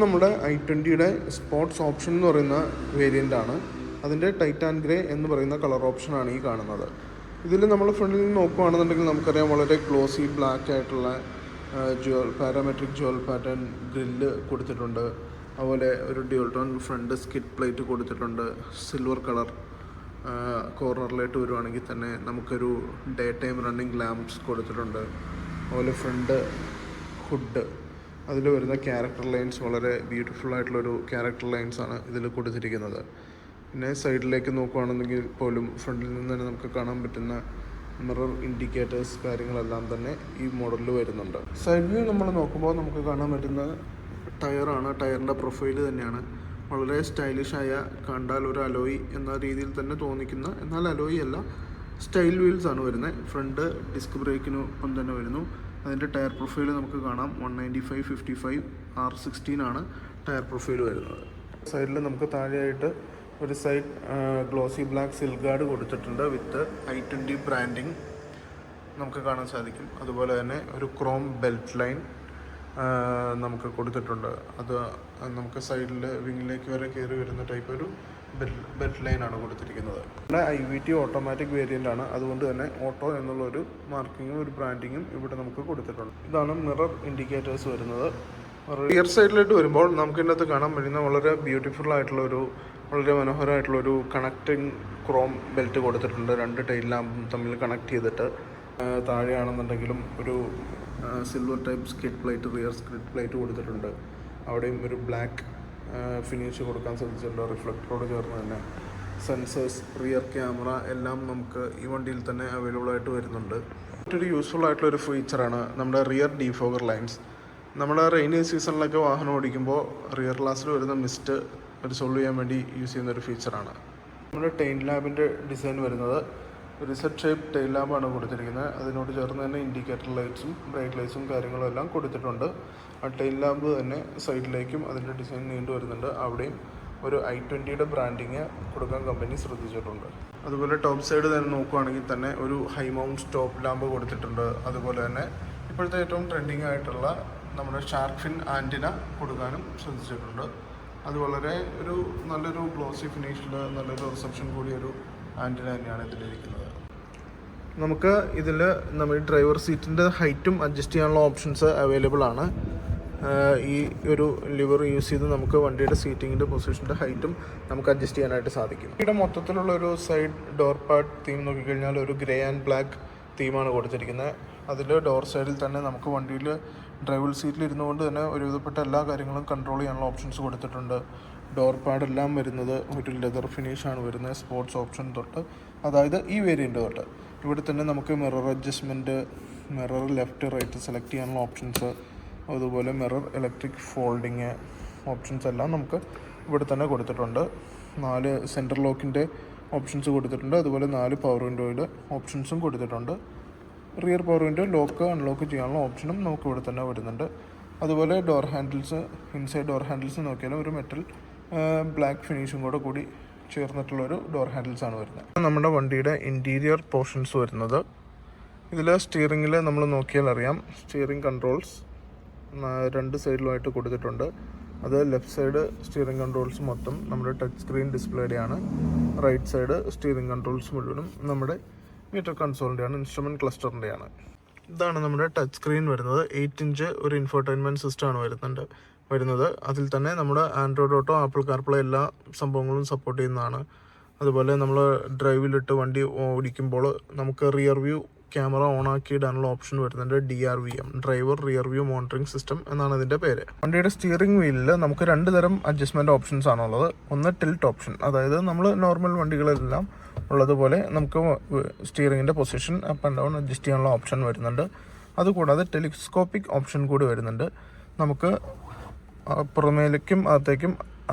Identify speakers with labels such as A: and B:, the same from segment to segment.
A: നമ്മുടെ i20യുടെ sports option എന്ന് പറയുന്ന വേരിയൻ്റ് ആണ്. അതിൻ്റെ ടൈറ്റാൻ ഗ്രേ എന്ന് പറയുന്ന കളർ ഓപ്ഷനാണ് ഈ കാണുന്നത്. ഇതിൽ നമ്മൾ ഫ്രണ്ടിൽ നിന്ന് നോക്കുകയാണെന്നുണ്ടെങ്കിൽ നമുക്കറിയാം വളരെ ഗ്ലോസി ബ്ലാക്ക് ആയിട്ടുള്ള പാരാമെട്രിക് ജുവൽ പാറ്റേൺ ഗ്രില്ല് കൊടുത്തിട്ടുണ്ട്. അതുപോലെ ഒരു dual tone front skid plate കൊടുത്തിട്ടുണ്ട്. സിൽവർ കളർ കോർണറിലായിട്ട് വരുവാണെങ്കിൽ തന്നെ നമുക്കൊരു ഡേ ടൈം റണ്ണിങ് ലാംപ്സ് കൊടുത്തിട്ടുണ്ട്. അതുപോലെ ഫ്രണ്ട് ഹുഡ്, അതിൽ വരുന്ന ക്യാരക്ടർ ലൈൻസ് വളരെ ബ്യൂട്ടിഫുൾ ആയിട്ടുള്ളൊരു ക്യാരക്ടർ ലൈൻസാണ് ഇതിൽ കൊടുത്തിരിക്കുന്നത്. പിന്നെ സൈഡിലേക്ക് നോക്കുകയാണെന്നെങ്കിൽ പോലും ഫ്രണ്ടിൽ നിന്ന് തന്നെ നമുക്ക് കാണാൻ പറ്റുന്ന മിറർ ഇൻഡിക്കേറ്റേഴ്സ് കാര്യങ്ങളെല്ലാം തന്നെ ഈ മോഡലിൽ വരുന്നുണ്ട്. സൈഡ് വ്യൂ നമ്മൾ നോക്കുമ്പോൾ നമുക്ക് കാണാൻ പറ്റുന്ന ടയറാണ്. ടയറിൻ്റെ പ്രൊഫൈൽ തന്നെയാണ് വളരെ സ്റ്റൈലിഷായ, കണ്ടാൽ ഒരു അലോയ് എന്ന രീതിയിൽ തന്നെ തോന്നിക്കുന്ന, എന്നാൽ അലോയ് അല്ല, സ്റ്റൈൽ വീൽസ് ആണ് വരുന്നത്. ഫ്രണ്ട് ഡിസ്ക് ബ്രേക്കിനൊപ്പം തന്നെ വരുന്നു. അതിൻ്റെ ടയർ പ്രൊഫൈൽ നമുക്ക് കാണാം 195/55 R16 ആണ് ടയർ പ്രൊഫൈൽ വരുന്നത്. സൈഡിൽ നമുക്ക് താഴെയായിട്ട് ഒരു side glossy black silk guard കൊടുത്തിട്ടുണ്ട് വിത്ത് i20 ബ്രാൻഡിങ് നമുക്ക് കാണാൻ സാധിക്കും. അതുപോലെ തന്നെ ഒരു ക്രോം ബെൽറ്റ് ലൈൻ നമുക്ക് കൊടുത്തിട്ടുണ്ട്. അത് നമുക്ക് സൈഡിൽ വിങ്ങിലേക്ക് വരെ കയറി വരുന്ന ടൈപ്പ് ഒരു ബെൽറ്റ് ലൈനാണ് കൊടുത്തിരിക്കുന്നത്. ഇവിടെ i20 ഓട്ടോമാറ്റിക് വേരിയൻ്റ് ആണ്. അതുകൊണ്ട് തന്നെ ഓട്ടോ എന്നുള്ളൊരു മാർക്കിങ്ങും ഒരു ബ്രാൻഡിങ്ങും ഇവിടെ നമുക്ക് കൊടുത്തിട്ടുണ്ട്. ഇതാണ് മിറർ ഇൻഡിക്കേറ്റേഴ്സ് വരുന്നത്. റിയർ സൈഡിലോട്ട് വരുമ്പോൾ നമുക്ക് ഇതിനകത്ത് കാണാൻ പറ്റുന്ന വളരെ ബ്യൂട്ടിഫുൾ ആയിട്ടുള്ളൊരു, വളരെ മനോഹരമായിട്ടുള്ളൊരു കണക്റ്റിംഗ് ക്രോം ബെൽറ്റ് കൊടുത്തിട്ടുണ്ട്. രണ്ട് ടൈൽ ലാമ്പും തമ്മിൽ കണക്ട് ചെയ്തിട്ട് താഴെയാണെന്നുണ്ടെങ്കിലും ഒരു silver type skid plate, rear skid plate കൊടുത്തിട്ടുണ്ട്. അവിടെയും ഒരു ബ്ലാക്ക് ഫിനിഷ് കൊടുക്കാൻ സാധിച്ചിട്ടുണ്ട്. റിഫ്ലക്ടറോട് ചേർന്ന് തന്നെ സെൻസേഴ്സ്, റിയർ ക്യാമറ എല്ലാം നമുക്ക് ഈ വണ്ടിയിൽ തന്നെ അവൈലബിൾ ആയിട്ട് വരുന്നുണ്ട്. മറ്റൊരു യൂസ്ഫുൾ ആയിട്ടുള്ളൊരു ഫീച്ചറാണ് നമ്മുടെ റിയർ ഡീഫോഗർ ലൈൻസ്. നമ്മുടെ റെയിനി സീസണിലൊക്കെ വാഹനം ഓടിക്കുമ്പോൾ റിയർ ഗ്ലാസ്സിൽ വരുന്ന മിസ്റ്റ് റിസോൾവ് ചെയ്യാൻ വേണ്ടി യൂസ് ചെയ്യുന്നൊരു ഫീച്ചറാണ്. നമ്മുടെ ടെയിൽ ലാമ്പിൻ്റെ ഡിസൈൻ വരുന്നത് റിസെറ്റ് ഷേപ്പ് ടെയിൽ ലാമ്പാണ് കൊടുത്തിരിക്കുന്നത്. അതിനോട് ചേർന്ന് തന്നെ ഇൻഡിക്കേറ്റർ ലൈറ്റ്സും ബ്രേക്ക് ലൈറ്റ്സും കാര്യങ്ങളും എല്ലാം കൊടുത്തിട്ടുണ്ട്. ആ ടെയിൽ ലാമ്പ് തന്നെ സൈഡിലേക്കും അതിൻ്റെ ഡിസൈൻ നീണ്ടു വരുന്നുണ്ട്. അവിടെയും ഒരു i20യുടെ ബ്രാൻഡിങ് കൊടുക്കാൻ കമ്പനി ശ്രദ്ധിച്ചിട്ടുണ്ട്. അതുപോലെ ടോപ്പ് സൈഡ് തന്നെ നോക്കുകയാണെങ്കിൽ തന്നെ ഒരു ഹൈ മൗണ്ട് സ്റ്റോപ്പ് ലാമ്പ് കൊടുത്തിട്ടുണ്ട്. അതുപോലെ തന്നെ ഇപ്പോഴത്തെ ഏറ്റവും ട്രെൻഡിങ് ആയിട്ടുള്ള നമ്മുടെ ഷാർക്ക് ഫിൻ ആൻറ്റിന കൊടുക്കാനും ശ്രദ്ധിച്ചിട്ടുണ്ട്. അത് വളരെ ഒരു നല്ലൊരു ഗ്ലോസി ഫിനിഷിൽ നല്ലൊരു റിസപ്ഷൻ കൂടിയൊരു ആൻറ്റിന തന്നെയാണ് ഇതിലിരിക്കുന്നത്. നമുക്ക് ഇതിൽ നമ്മൾ ഡ്രൈവർ സീറ്റിൻ്റെ ഹൈറ്റും അഡ്ജസ്റ്റ് ചെയ്യാനുള്ള ഓപ്ഷൻസ് അവൈലബിൾ ആണ്. ഈ ഒരു ലിവർ യൂസ് ചെയ്ത് നമുക്ക് വണ്ടിയുടെ സീറ്റിങ്ങിൻ്റെ പൊസിഷൻ്റെ ഹൈറ്റും നമുക്ക് അഡ്ജസ്റ്റ് ചെയ്യാനായിട്ട് സാധിക്കും. ഇവിടെ മൊത്തത്തിലുള്ള ഒരു സൈഡ് ഡോർ പാഡ് തീം നോക്കിക്കഴിഞ്ഞാൽ ഒരു ഗ്രേ ആൻഡ് ബ്ലാക്ക് തീമാണ് കൊടുത്തിരിക്കുന്നത്. അതിൽ ഡോർ സൈഡിൽ തന്നെ നമുക്ക് വണ്ടിയിൽ ഡ്രൈവർ സീറ്റിൽ ഇരുന്നുകൊണ്ട് തന്നെ ഒരുവിധപ്പെട്ട എല്ലാ കാര്യങ്ങളും കൺട്രോൾ ചെയ്യാനുള്ള ഓപ്ഷൻസ് കൊടുത്തിട്ടുണ്ട്. ഡോർ പാഡ് എല്ലാം വരുന്നത് ഒരു ലെതർ ഫിനിഷാണ് വരുന്നത് സ്പോർട്സ് ഓപ്ഷൻ തൊട്ട്, അതായത് ഈ വേരിയൻ്റ് തൊട്ട്. ഇവിടെ തന്നെ നമുക്ക് mirror adjustment, mirror left right select ചെയ്യാനുള്ള ഓപ്ഷൻസ്, അതുപോലെ മിറർ ഇലക്ട്രിക് ഫോൾഡിങ് ഓപ്ഷൻസ് എല്ലാം നമുക്ക് ഇവിടെ തന്നെ കൊടുത്തിട്ടുണ്ട്. 4 സെൻറ്റർ ലോക്കിൻ്റെ ഓപ്ഷൻസ് കൊടുത്തിട്ടുണ്ട്. അതുപോലെ 4 പവർ വിൻഡോയുടെ ഓപ്ഷൻസും കൊടുത്തിട്ടുണ്ട്. Rear power window lock unlock ചെയ്യാനുള്ള ഓപ്ഷനും നമുക്ക് ഇവിടെ തന്നെ വരുന്നുണ്ട്. അതുപോലെ door handles, inside door handles നോക്കിയാലും ഒരു മെറ്റൽ ബ്ലാക്ക് ഫിനിഷും കൂടി ചേർന്നിട്ടുള്ളൊരു ഡോർ ഹാൻഡിൽസാണ് വരുന്നത്. നമ്മുടെ വണ്ടിയുടെ ഇൻറ്റീരിയർ പോർഷൻസ് വരുന്നത് ഇതിൽ സ്റ്റിയറിങ്ങിൽ നമ്മൾ നോക്കിയാൽ അറിയാം, സ്റ്റിയറിംഗ് കൺട്രോൾസ് 2 സൈഡിലുമായിട്ട് കൊടുത്തിട്ടുണ്ട്. അത് ലെഫ്റ്റ് സൈഡ് സ്റ്റിയറിംഗ് കൺട്രോൾസ് മൊത്തം നമ്മുടെ ടച്ച് സ്ക്രീൻ ഡിസ്പ്ലേയുടെയാണ്. റൈറ്റ് സൈഡ് സ്റ്റിയറിംഗ് കൺട്രോൾസ് മുഴുവനും നമ്മുടെ മീറ്റർ കൺസോളിൻ്റെയാണ്, ഇൻസ്ട്രുമെൻറ്റ് ക്ലസ്റ്ററിൻ്റെയാണ്. ഇതാണ് നമ്മുടെ ടച്ച് സ്ക്രീൻ വരുന്നത്. 8 ഇഞ്ച് ഒരു ഇൻഫോർടൈൻമെൻറ്റ് സിസ്റ്റമാണ് വരുന്നത്. അതിൽ തന്നെ നമ്മുടെ ആൻഡ്രോയിഡ് ഓട്ടോ, ആപ്പിൾ കാർപ്ലേ എല്ലാ സംഭവങ്ങളും സപ്പോർട്ട് ചെയ്യുന്നതാണ്. അതുപോലെ നമ്മൾ ഡ്രൈവിലിട്ട് വണ്ടി ഓടിക്കുമ്പോൾ നമുക്ക് റിയർ വ്യൂ ക്യാമറ ഓണാക്കി ഇടാനുള്ള ഓപ്ഷൻ വരുന്നുണ്ട്. DRVM, driver rear view monitoring system എന്നാണ് ഇതിൻ്റെ പേര്. വണ്ടിയുടെ സ്റ്റിയറിംഗ് വീലിൽ നമുക്ക് 2 തരം അഡ്ജസ്റ്റ്മെൻറ്റ് ഓപ്ഷൻസ് ആണുള്ളത്. ഒന്ന് ടിൽറ്റ് ഓപ്ഷൻ, അതായത് നമ്മൾ നോർമൽ വണ്ടികളെല്ലാം ഉള്ളതുപോലെ നമുക്ക് സ്റ്റിയറിങ്ങിൻ്റെ position up and down adjust ചെയ്യാനുള്ള ഓപ്ഷൻ വരുന്നുണ്ട്. അതുകൂടാതെ ടെലിസ്കോപ്പിക് ഓപ്ഷൻ കൂടി വരുന്നുണ്ട്. നമുക്ക് പുറമേലേക്കും അകത്തേക്കും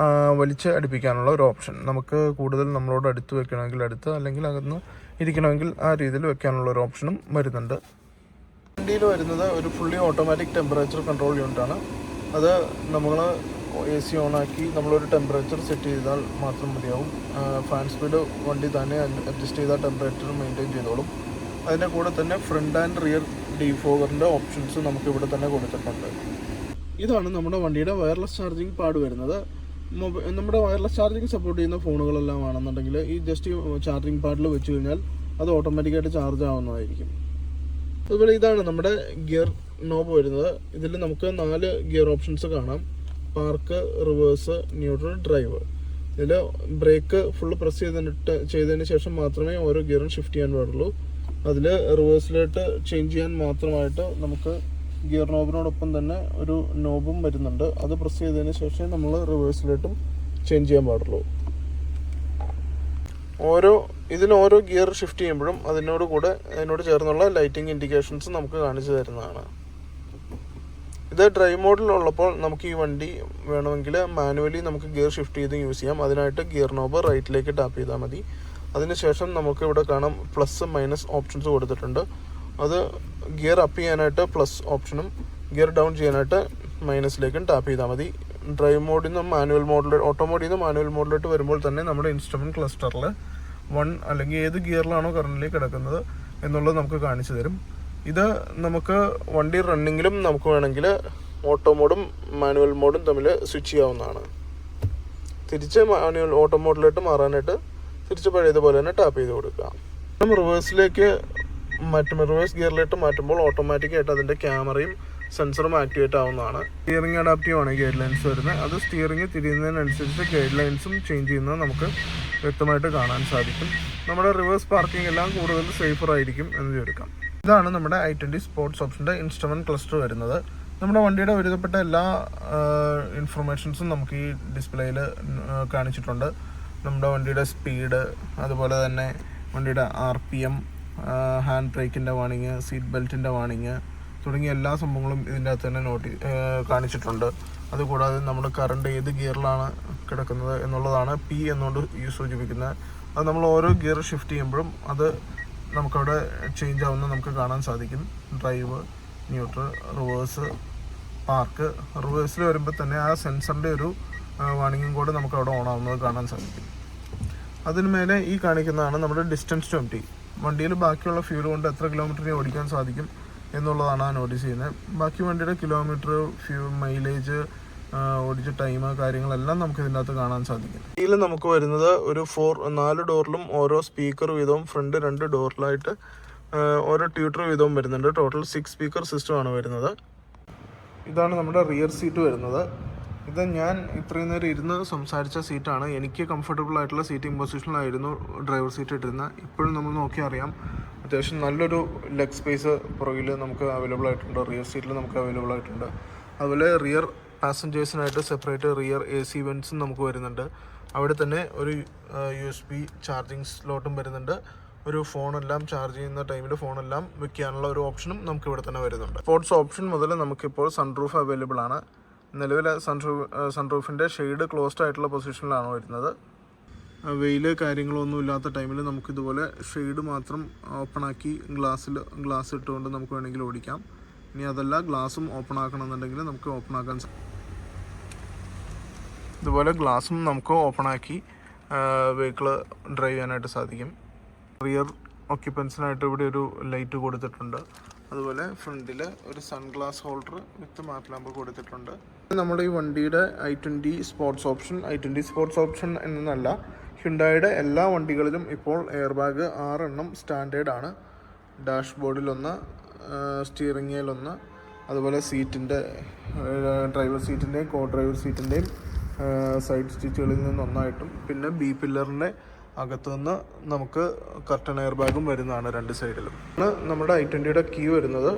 A: വലിച്ച് അടുപ്പിക്കാനുള്ള ഒരു ഓപ്ഷൻ. നമുക്ക് കൂടുതൽ നമ്മളോട് അടുത്ത് വെക്കണമെങ്കിൽ അടുത്ത്, അല്ലെങ്കിൽ അകന്ന് ഇരിക്കണമെങ്കിൽ ആ രീതിയിൽ വെക്കാനുള്ള ഒരു ഓപ്ഷനും വരുന്നുണ്ട്. വണ്ടിയിൽ വരുന്നത് ഒരു ഫുള്ളി ഓട്ടോമാറ്റിക് ടെമ്പറേച്ചർ കൺട്രോൾ യൂണിറ്റാണ്. അത് നമ്മൾ AC ഓണാക്കി നമ്മളൊരു ടെമ്പറേച്ചർ സെറ്റ് ചെയ്താൽ മാത്രം മതിയാവും. ഫാൻ സ്പീഡ് വണ്ടി തന്നെ അഡ്ജസ്റ്റ് ചെയ്താൽ ടെമ്പറേച്ചർ മെയിൻറ്റെയിൻ ചെയ്തോളും. അതിൻ്റെ കൂടെ തന്നെ ഫ്രണ്ട് ആൻഡ് റിയർ ഡീഫോഗറിൻ്റെ ഓപ്ഷൻസ് നമുക്ക് ഇവിടെ തന്നെ കൊടുത്തിട്ടുണ്ട്. ഇതാണ് നമ്മുടെ വണ്ടിയുടെ വയർലെസ് ചാർജിങ് പാഡ് വരുന്നത്. നമ്മുടെ വയർലെസ് ചാർജിങ് സപ്പോർട്ട് ചെയ്യുന്ന ഫോണുകളെല്ലാം ആണെന്നുണ്ടെങ്കിൽ ഈ ജസ്റ്റ് ചാർജിങ് പാഡിൽ വെച്ച് കഴിഞ്ഞാൽ അത് ഓട്ടോമാറ്റിക്കായിട്ട് ചാർജ് ആവുന്നതായിരിക്കും. അതുപോലെ ഇതാണ് നമ്മുടെ ഗിയർ നോബ് വരുന്നത്. ഇതിൽ നമുക്ക് 4 ഗിയർ ഓപ്ഷൻസ് കാണാം: പാർക്ക്, റിവേഴ്സ്, ന്യൂട്രൽ, ഡ്രൈവ്. ഇതിൽ ബ്രേക്ക് ഫുള്ള് പ്രസ് ചെയ്തതിന് ശേഷം മാത്രമേ ഓരോ ഗിയറും ഷിഫ്റ്റ് ചെയ്യാൻ പാടുള്ളൂ. അതിൽ റിവേഴ്സിലോട്ട് ചേഞ്ച് ചെയ്യാൻ മാത്രമായിട്ട് നമുക്ക് ഗിയർ നോബിനോടൊപ്പം തന്നെ ഒരു നോബും വരുന്നുണ്ട്. അത് പ്രസ് ചെയ്തതിന് ശേഷം നമ്മൾ റിവേഴ്സിലോട്ടും ചേഞ്ച് ചെയ്യാൻ പാടുള്ളൂ. ഓരോ ഗിയർ ഷിഫ്റ്റ് ചെയ്യുമ്പോഴും അതിനോട് ചേർന്നുള്ള ലൈറ്റിംഗ് ഇൻഡിക്കേഷൻസ് നമുക്ക് കാണിച്ചു തരുന്നതാണ്. ഇത് ഡ്രൈവ് മോഡിലുള്ളപ്പോൾ നമുക്ക് ഈ വണ്ടി വേണമെങ്കിൽ മാനുവലി നമുക്ക് ഗിയർ ഷിഫ്റ്റ് ചെയ്ത് യൂസ് ചെയ്യാം. അതിനായിട്ട് ഗിയർ നോബ് റൈറ്റിലേക്ക് ടാപ്പ് ചെയ്താൽ മതി. അതിനുശേഷം നമുക്ക് ഇവിടെ കാണാം പ്ലസ് മൈനസ് ഓപ്ഷൻസ് കൊടുത്തിട്ടുണ്ട്. അത് ഗിയർ അപ്പ് ചെയ്യാനായിട്ട് പ്ലസ് ഓപ്ഷനും ഗിയർ ഡൗൺ ചെയ്യാനായിട്ട് മൈനസിലേക്കും ടാപ്പ് ചെയ്താൽ മതി. ഡ്രൈവ് മോഡിൽ നിന്ന് ഓട്ടോ മോഡിൽ നിന്ന് മാനുവൽ മോഡിലോട്ട് വരുമ്പോൾ തന്നെ നമ്മുടെ ഇൻസ്ട്രുമെൻറ്റ് ക്ലസ്റ്ററിൽ 1 അല്ലെങ്കിൽ ഏത് ഗിയറിലാണോ കറൻ്റ് കിടക്കുന്നത് എന്നുള്ളത് നമുക്ക് കാണിച്ചു തരും. ഇത് നമുക്ക് വണ്ടി റണ്ണിങ്ങിലും നമുക്ക് വേണമെങ്കിൽ ഓട്ടോ മോഡും മാനുവൽ മോഡും തമ്മിൽ സ്വിച്ച് ചെയ്യാവുന്നതാണ്. തിരിച്ച് ഓട്ടോ മോഡിലോട്ട് മാറാനായിട്ട് തിരിച്ച് പഴയതുപോലെ തന്നെ ടാപ്പ് ചെയ്ത് കൊടുക്കുക. റിവേഴ്സ് ഗിയറിലോട്ട് മാറ്റുമ്പോൾ ഓട്ടോമാറ്റിക്കായിട്ട് അതിൻ്റെ ക്യാമറയും സെൻസറും ആക്ടിവേറ്റ് ആവുന്നതാണ്. സ്റ്റിയറിംഗ് അഡാപ്റ്റീവ് ആണ് ഗൈഡ് ലൈൻസ് വരുന്നത്. അത് സ്റ്റിയറിംഗ് തിരിയുന്നതിനനുസരിച്ച് ഗൈഡ് ലൈൻസും ചേഞ്ച് ചെയ്യുന്നത് നമുക്ക് വ്യക്തമായിട്ട് കാണാൻ സാധിക്കും. നമ്മുടെ റിവേഴ്സ് പാർക്കിംഗ് എല്ലാം കൂടുതൽ സേഫർ ആയിരിക്കും എന്ന് ചുരുക്കം. ഇതാണ് നമ്മുടെ i20 സ്പോർട്സ് ഓപ്ഷൻ്റെ ഇൻസ്ട്രുമെൻറ്റ് ക്ലസ്റ്റർ വരുന്നത്. നമ്മുടെ വണ്ടിയുടെ ഒരുവിധപ്പെട്ട എല്ലാ ഇൻഫർമേഷൻസും നമുക്ക് ഈ ഡിസ്പ്ലേയിൽ കാണിച്ചിട്ടുണ്ട്. നമ്മുടെ വണ്ടിയുടെ സ്പീഡ്, അതുപോലെ തന്നെ വണ്ടിയുടെ RPM, ഹാൻഡ് ബ്രേക്കിൻ്റെ വാണിങ്, സീറ്റ് ബെൽറ്റിൻ്റെ വാണിങ് തുടങ്ങിയ എല്ലാ സംഭവങ്ങളും ഇതിൻ്റെ അകത്ത് തന്നെ കാണിച്ചിട്ടുണ്ട്. അതുകൂടാതെ നമ്മുടെ കറണ്ട് ഏത് ഗിയറിലാണ് കിടക്കുന്നത് എന്നുള്ളതാണ് P എന്നുകൊണ്ട് സൂചിപ്പിക്കുന്നത്. അത് നമ്മൾ ഓരോ ഗിയർ ഷിഫ്റ്റ് ചെയ്യുമ്പോഴും അത് നമുക്കവിടെ ചേഞ്ച് ആവുന്നത് നമുക്ക് കാണാൻ സാധിക്കും. Drive, neutral, reverse, park. റിവേഴ്സിൽ വരുമ്പോൾ തന്നെ ആ സെൻസറിൻ്റെ ഒരു വാണിങ്ങും കൂടെ നമുക്ക് അവിടെ ഓൺ ആവുന്നത് കാണാൻ സാധിക്കും. അതിന് മേലെ ഈ കാണിക്കുന്നതാണ് നമ്മുടെ ഡിസ്റ്റൻസ് ടു എംപ്റ്റി. വണ്ടിയിൽ ബാക്കിയുള്ള ഫ്യൂൽ കൊണ്ട് എത്ര കിലോമീറ്ററിന് ഓടിക്കാൻ സാധിക്കും എന്നുള്ളതാണ് നോട്ടീസ് ചെയ്യുന്നത്. ബാക്കി വണ്ടിയുടെ കിലോമീറ്റർ, മൈലേജ്, ഓടിച്ച ടൈം, കാര്യങ്ങളെല്ലാം നമുക്ക് ഇതിൻ്റെ അകത്ത് കാണാൻ സാധിക്കും. ഇതിൽ നമുക്ക് വരുന്നത് ഒരു 4 ഡോറിലും ഓരോ സ്പീക്കർ വീതവും ഫ്രണ്ട് 2 ഡോറിലായിട്ട് ഓരോ ട്യൂട്ടർ വീതവും വരുന്നുണ്ട്. ടോട്ടൽ 6 സ്പീക്കർ സിസ്റ്റമാണ് വരുന്നത്. ഇതാണ് നമ്മുടെ റിയർ സീറ്റ് വരുന്നത്. ഇത് ഞാൻ ഇത്രയും നേരം ഇരുന്ന് സംസാരിച്ച സീറ്റാണ്. എനിക്ക് കംഫർട്ടബിൾ ആയിട്ടുള്ള സീറ്റിംഗ് പൊസിഷനിലായിരുന്നു ഡ്രൈവർ സീറ്റ് ഇട്ടിരുന്നത്. ഇപ്പോഴും നമ്മൾ നോക്കിയാൽ അറിയാം, അത്യാവശ്യം നല്ലൊരു ലെഗ് സ്പേസ് പുറകിൽ നമുക്ക് അവൈലബിൾ ആയിട്ടുണ്ട്. റിയർ സീറ്റിൽ നമുക്ക് അവൈലബിൾ ആയിട്ടുണ്ട്. അതുപോലെ റിയർ പാസഞ്ചേഴ്സിനായിട്ട് സെപ്പറേറ്റ് റിയർ AC വെൻറ്റ്സും നമുക്ക് വരുന്നുണ്ട്. അവിടെ തന്നെ ഒരു USB ചാർജിങ് സ്ലോട്ടും വരുന്നുണ്ട്. ഒരു ഫോണെല്ലാം ചാർജ് ചെയ്യുന്ന ടൈമിൽ ഫോണെല്ലാം വെക്കാനുള്ള ഒരു ഓപ്ഷനും നമുക്ക് ഇവിടെ തന്നെ വരുന്നുണ്ട്. സ്പോർട്സ് ഓപ്ഷൻ മുതൽ നമുക്കിപ്പോൾ സൺറൂഫ് അവൈലബിൾ ആണ്. നിലവിൽ സൺറൂഫിൻ്റെ ഷെയ്ഡ് ക്ലോസ്ഡ് ആയിട്ടുള്ള പൊസിഷനിലാണ് വരുന്നത്. വെയിൽ കാര്യങ്ങളൊന്നും ഇല്ലാത്ത ടൈമിൽ നമുക്കിതുപോലെ ഷെയ്ഡ് മാത്രം ഓപ്പണാക്കി ഗ്ലാസ് ഇട്ടുകൊണ്ട് നമുക്ക് വേണമെങ്കിൽ ഓടിക്കാം. ഇനി അതല്ല, ഗ്ലാസും ഓപ്പൺ ആക്കണമെന്നുണ്ടെങ്കിൽ നമുക്ക് ഓപ്പൺ ആക്കാൻ ഇതുപോലെ ഗ്ലാസും നമുക്ക് ഓപ്പണാക്കി വെഹിക്കിൾ ഡ്രൈവ് ചെയ്യാനായിട്ട് സാധിക്കും. റിയർ ഓക്യുപ്പൻസിനായിട്ട് ഇവിടെ ഒരു ലൈറ്റ് കൊടുത്തിട്ടുണ്ട്. അതുപോലെ ഫ്രണ്ടിൽ ഒരു സൺഗ്ലാസ് ഹോൾഡർ വിത്ത് മാറ്റ് ലാമ്പ് കൊടുത്തിട്ടുണ്ട്. നമ്മുടെ ഈ വണ്ടിയുടെ i20 സ്പോർട്സ് ഓപ്ഷൻ എന്നല്ല, ഹ്യുണ്ടായിയുടെ എല്ലാ വണ്ടികളിലും ഇപ്പോൾ എയർ ബാഗ് 6 എണ്ണം സ്റ്റാൻഡേർഡ് ആണ്. ഡാഷ്ബോർഡിലൊന്ന്, സ്റ്റിയറിംഗിലൊന്ന്, അതുപോലെ സീറ്റിൻ്റെ ഡ്രൈവർ സീറ്റിൻ്റെയും കോ ഡ്രൈവർ സീറ്റിൻ്റെയും സൈഡ് സ്റ്റിച്ചുകളിൽ നിന്നൊന്നായിട്ടും, പിന്നെ ബി പില്ലറിൻ്റെ അകത്തു നിന്ന് നമുക്ക് കർട്ടൺ എയർ ബാഗും വരുന്നതാണ് 2 സൈഡിലും. നമ്മുടെ i20യുടെ കീ വരുന്നത്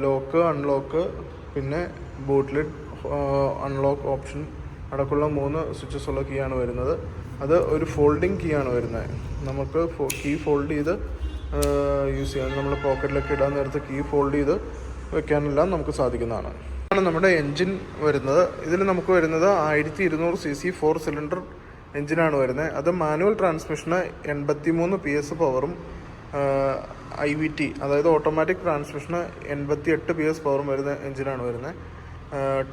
A: ലോക്ക്, അൺലോക്ക്, പിന്നെ ബൂട്ട് ലിഡ്, അൺലോക്ക് ഓപ്ഷൻ അടക്കമുള്ള 3 സ്വിച്ചസ് ഉള്ള കീ ആണ് വരുന്നത്. അത് ഒരു ഫോൾഡിങ് കീ ആണ് വരുന്നത്. നമുക്ക് കീ ഫോൾഡ് ചെയ്ത് യൂസ് ചെയ്യാൻ, നമ്മൾ പോക്കറ്റിലൊക്കെ ഇടാൻ നേരത്തെ കീ ഫോൾഡ് ചെയ്ത് വെക്കാനെല്ലാം നമുക്ക് സാധിക്കുന്നതാണ്. ആണ് നമ്മുടെ എൻജിൻ വരുന്നത്. ഇതിൽ നമുക്ക് വരുന്നത് 1200 cc 4 സിലിണ്ടർ എൻജിനാണ് വരുന്നത്. അത് മാനുവൽ ട്രാൻസ്മിഷന് 83 PS പവറും IVT അതായത് ഓട്ടോമാറ്റിക് ട്രാൻസ്മിഷന് 88 PS പവറും വരുന്ന എൻജിനാണ് വരുന്നത്.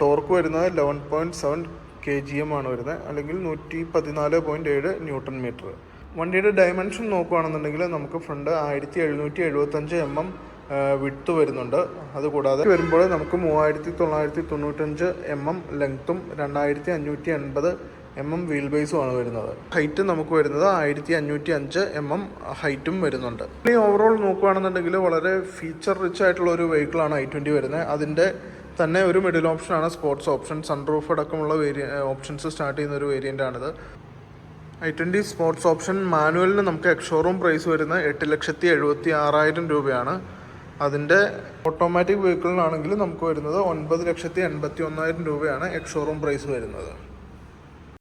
A: ടോർക്ക് വരുന്നത് 11.7 kgm ആണ് വരുന്നത്, അല്ലെങ്കിൽ 114.7 ന്യൂട്ടൺ മീറ്റർ. വണ്ടിയുടെ ഡയമെൻഷൻ നോക്കുകയാണെന്നുണ്ടെങ്കിൽ നമുക്ക് ഫ്രണ്ട് 1775 mm വിഡ്ത്ത് വരുന്നുണ്ട്. അതുകൂടാതെ വരുമ്പോൾ നമുക്ക് 3995 mm ലെങ്ത്തും 2580 mm വീൽ ബേസുമാണ് വരുന്നത്. ഹൈറ്റ് നമുക്ക് വരുന്നത് 1505 mm ഹൈറ്റും വരുന്നുണ്ട്. ഇനി ഓവറോൾ നോക്കുകയാണെന്നുണ്ടെങ്കിൽ വളരെ ഫീച്ചർ റിച്ച് ആയിട്ടുള്ള ഒരു വെഹിക്കിളാണ് i20 വരുന്നത്. അതിൻ്റെ തന്നെ ഒരു മിഡിൽ ഓപ്ഷനാണ് സ്പോർട്സ് ഓപ്ഷൻ. സൺറൂഫ് അടക്കമുള്ള ഓപ്ഷൻസ് സ്റ്റാർട്ട് ചെയ്യുന്ന ഒരു വേരിയൻ്റാണിത്. i20 സ്പോർട്സ് ഓപ്ഷൻ മാനുവലിന് നമുക്ക് എക്സ്-ഷോറൂം പ്രൈസ് വരുന്നത് 8,76,000 രൂപയാണ്. അതിൻ്റെ ഓട്ടോമാറ്റിക് വെഹിക്കിളിനാണെങ്കിൽ നമുക്ക് വരുന്നത് 9,81,000 രൂപയാണ് എക്സ്-ഷോറൂം പ്രൈസ് വരുന്നത്.